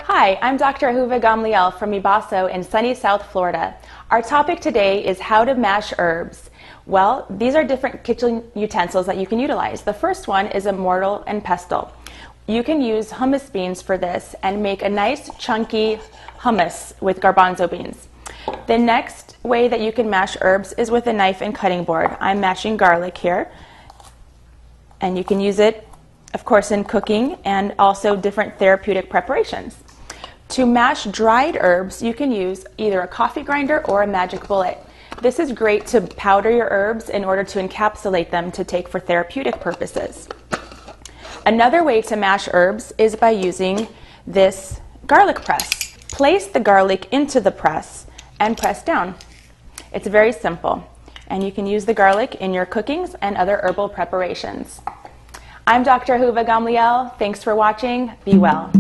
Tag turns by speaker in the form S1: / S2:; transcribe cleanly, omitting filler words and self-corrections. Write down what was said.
S1: Hi, I'm Dr. Ahuva Gamliel from Ibaso in sunny South Florida. Our topic today is how to mash herbs. Well, these are different kitchen utensils that you can utilize. The first one is a mortar and pestle. You can use hummus beans for this and make a nice chunky hummus with garbanzo beans. The next way that you can mash herbs is with a knife and cutting board. I'm mashing garlic here, and you can use it, of course, in cooking and also different therapeutic preparations. To mash dried herbs, you can use either a coffee grinder or a magic bullet. This is great to powder your herbs in order to encapsulate them to take for therapeutic purposes. Another way to mash herbs is by using this garlic press. Place the garlic into the press and press down. It's very simple, and you can use the garlic in your cookings and other herbal preparations. I'm Dr. Ahuva Gamliel. Thanks for watching. Be well.